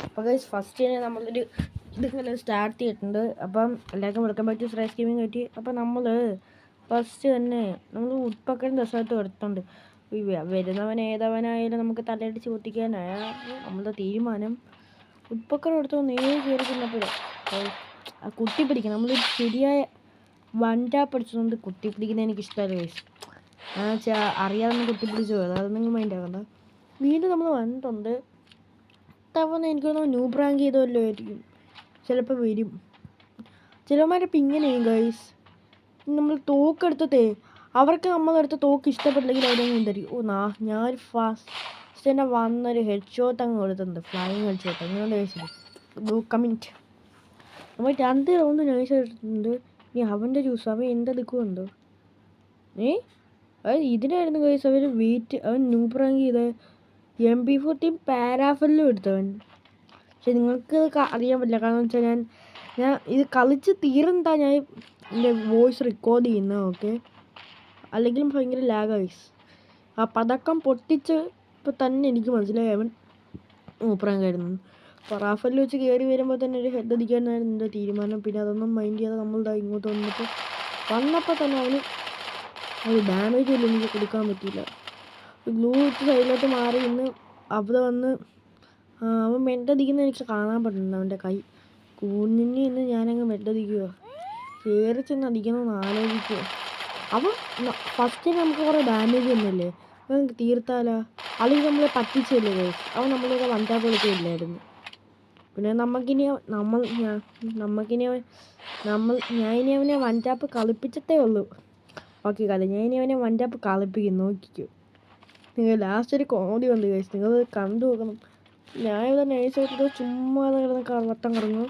അപ്പോൾ guys first തന്നെ നമ്മളൊരു ഇതിങ്ങനെ സ്റ്റാർട്ട് ചെയ്തിട്ടുണ്ട്. അപ്പം എല്ലാവർക്കും വെൽക്കം ബാക്ക് ടു സ്ട്രൈസ് ഗെയിമിംഗ് പറ്റി. അപ്പം നമ്മൾ ഫസ്റ്റ് തന്നെ നമ്മൾ ഉൾപ്പക്കൻ റിസൾട്ട് എടുത്തുണ്ട്. വരുന്നവൻ ഏതവനായാലും നമുക്ക് തലയടിച്ച് പൊട്ടിക്കാനായ നമ്മളുടെ തീരുമാനം. ഉൾപ്പക്കൻ എടുത്തോ നേരെ കയറി ചെന്നപ്പോൾ ആ കുത്തി പിടിക്കണം. നമ്മളൊരു ശരിയായ വണ്ടാപ്പ് അടിച്ചുകൊണ്ട് കുത്തി പിടിക്കുന്നത് എനിക്ക് ഇഷ്ടമല്ല ഗൈസ്. അറിയാതെ കുത്തിപ്പിടിച്ചു പോയത്, അത് നിങ്ങൾ മൈൻഡ് ആക്കണ്ട. വീണ്ടും നമ്മൾ വന്നിട്ടുണ്ട്. തവണ എനിക്ക് തോന്നുന്നു ന്യൂ റാങ്ക് ചെയ്തല്ലോ ആയിരിക്കും, ചിലപ്പോൾ വരും. ചിലവന്മാരിപ്പോൾ ഇങ്ങനെ ചെയ്യും ഗൈസ്. നമ്മൾ തോക്കെടുത്തതേ അവർക്ക് നമ്മളെടുത്ത് തോക്ക് ഇഷ്ടപ്പെട്ടില്ലെങ്കിൽ അവരങ്ങ് തരും. ഞാൻ ഫസ്റ്റ് തന്നെ വന്നൊരു ഹെഡ് ഷോട്ട് അങ്ങ് കൊടുത്തിട്ടുണ്ട്, ഫ്ലൈയിങ് ഹെഡ് ഷോട്ട്. എങ്ങനെയുണ്ട് ഗൈസ്? കമൻറ്റ്. നമ്മൾ 2 റൗണ്ട് നൈസ് എടുത്തിട്ടുണ്ട്. ഇനി അവൻ്റെ ജ്യൂസ് അവൻ എന്തെടുക്കുന്നുണ്ടോ? അത് ഇതിനായിരുന്നു ഗൈസ് അവർ വെയിറ്റ്. അവൻ ന്യൂ റാങ്ക് ചെയ്ത MP14 പാരാഫെല്ലും എടുത്തവൻ. പക്ഷെ നിങ്ങൾക്ക് അറിയാൻ പറ്റില്ല, കാരണം വെച്ചാൽ ഞാൻ ഇത് കളിച്ച് തീർന്നിട്ടാ ഞാൻ എൻ്റെ വോയിസ് റെക്കോർഡ് ചെയ്യുന്നത്. ഓക്കെ, അല്ലെങ്കിലും ഭയങ്കര ലാഗ് ഗൈസ്. ആ പതക്കം പൊട്ടിച്ച് ഇപ്പോൾ തന്നെ എനിക്ക് മനസ്സിലായി അവൻ റാങ്കായിരുന്നു. അപ്പോൾ റാഫലിൽ വെച്ച് കയറി വരുമ്പോൾ തന്നെ ഒരു ഹെഡ് അടിക്കാനായിരുന്നു എൻ്റെ തീരുമാനം. പിന്നെ അതൊന്നും മൈൻഡ് ചെയ്യാതെ നമ്മളിതാ ഇങ്ങോട്ട് വന്നപ്പോൾ തന്നെ അവന് ഒരു ഡാമേജ് ഒന്നും എനിക്ക് കൊടുക്കാൻ പറ്റിയില്ല. ഗ്ലൂ ഇട്ട് സൈഡിലോട്ട് മാറി ഇന്ന് അവിടെ വന്ന് അവൻ മെഡടിക്കുന്നത് എനിക്ക് കാണാൻ പറ്റുന്നുണ്ട്. അവൻ്റെ കൈ കുഞ്ഞിന് ഇന്ന് ഞാനങ്ങ് മെഡടിക്കുക, കയറി ചെന്ന് അടിക്കണമെന്ന് ആലോചിക്കുക. അവൻ ഫസ്റ്റ് നമുക്ക് കുറേ ഡാമേജ് ഒന്നുമില്ലേ, അവൻ തീർത്താലാ? അല്ലെങ്കിൽ നമ്മളെ പറ്റിച്ചല്ലേ ഗൈസ്? അവൻ നമ്മളൊക്കെ വണ്ടാപ്പ് കളിക്കില്ലായിരുന്നു. പിന്നെ ഞാനിനി അവനെ വണ്ടാപ്പ് കളിപ്പിച്ചിട്ടേ ഉള്ളൂ. ഓക്കെ കല, ഞാനിനി അവനെ വണ്ടാപ്പ് കളിപ്പിക്കും, നോക്കിക്കോ. നിങ്ങൾ ലാസ്റ്റ് ഒരു കോമഡി വന്നു ഗൈസ്, നിങ്ങൾ കണ്ടു നോക്കണം. ഞാനിവിടെ നൈസായിട്ട് ചുമ്മാ കിടന്ന് വട്ടം കറങ്ങും.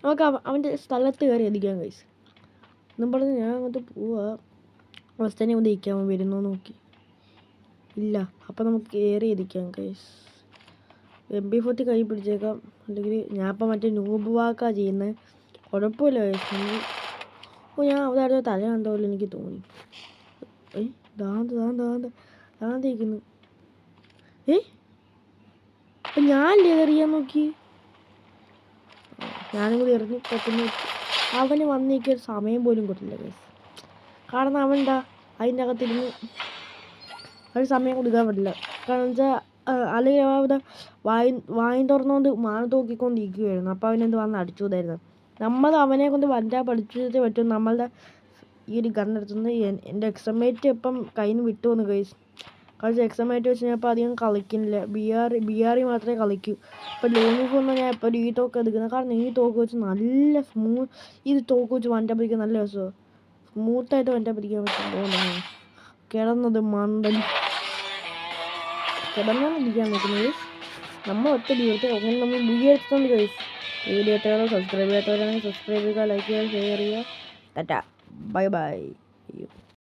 നമുക്ക് അവൻ്റെ സ്ഥലത്ത് കയറി അടിക്കാം ഗൈസ് എന്നും പറഞ്ഞ് ഞാൻ അങ്ങോട്ട് പോവാ. ഫസ്റ്റ് തന്നെ ഇവിടെ ഇരിക്കാൻ അവൻ വരുന്നോ നോക്കി. ഇല്ല, അപ്പം നമുക്ക് കയറി ഇരിക്കാം ഗൈസ്. MP40 കൈ പിടിച്ചേക്കാം, അല്ലെങ്കിൽ ഞാൻ ഇപ്പം മറ്റേ നൂബ് വാക്കാ ചെയ്യുന്നത്. കുഴപ്പമില്ല ഗൈസ്. ഞാൻ അവിടെ അടുത്ത തല കണ്ടപോലെ എനിക്ക് തോന്നി. ദാന്തിരിക്കുന്നു. അപ്പം ഞാനല്ലേ എറിയാൻ നോക്കി, ഞാനും കൂടി എറിഞ്ഞ് പെട്ടെന്ന് അവന് വന്നേക്കൊരു സമയം പോലും കൊടുത്തില്ല ഗൈസ്. കാരണം അവൻ്റെ അതിൻ്റെ അകത്തിരുന്ന് ഒരു സമയം കൊടുക്കാൻ പറ്റില്ല. കാരണം വെച്ചാൽ അല്ലെങ്കിൽ അവിടെ വായും തുറന്നുകൊണ്ട് മാനം തോക്കിക്കൊണ്ടിരിക്കുകയായിരുന്നു. അപ്പോൾ അവനെന്ത് വന്ന് അടിച്ചുകൂടായിരുന്നു. നമ്മൾ അവനെ കൊണ്ട് വല്ലാ പഠിച്ചതേ പറ്റും. നമ്മളുടെ ഈ ഒരു ഗണ്ണെടുത്തുനിന്ന് എൻ്റെ എക്സമേറ്റ് ഇപ്പം കയ്യിൽ നിന്ന് വിട്ടു വന്നു ഗൈസ്. കളിച്ച് എക്സമേറ്റ് വെച്ച് ഞാൻ ഇപ്പോൾ അധികം കളിക്കുന്നില്ല. BR മാത്രമേ കളിക്കൂ. ഇപ്പോൾ ലോണിഫൊന്നും ഞാൻ ഇപ്പോൾ ഈ തോക്ക് എടുക്കുന്നത്, കാരണം ഈ തോക്ക് വെച്ച് നല്ല ഇത് തോക്ക് വെച്ച് വണ്ടാ പിടിക്കാൻ നല്ല രസമാണ്. സ്മൂത്തായിട്ട് വണ്ടാ പിടിക്കാൻ പറ്റും. കിടന്നത് മണ്ടൻ കിടന്നാണ് ഇരിക്കാൻ നോക്കുന്നത്. നമ്മൾ ഒറ്റ ജീവിതത്തിൽ അങ്ങനെ നമ്മൾ എടുത്തോണ്ട് ഗൈസ്. വീഡിയോ ഇട്ടവരോ സബ്സ്ക്രൈബ് ചെയ്യാത്തവരാണെങ്കിൽ സബ്സ്ക്രൈബ് ചെയ്യുക, ലൈക്ക് ചെയ്യുക, ഷെയർ ചെയ്യുക. Tata, bye bye.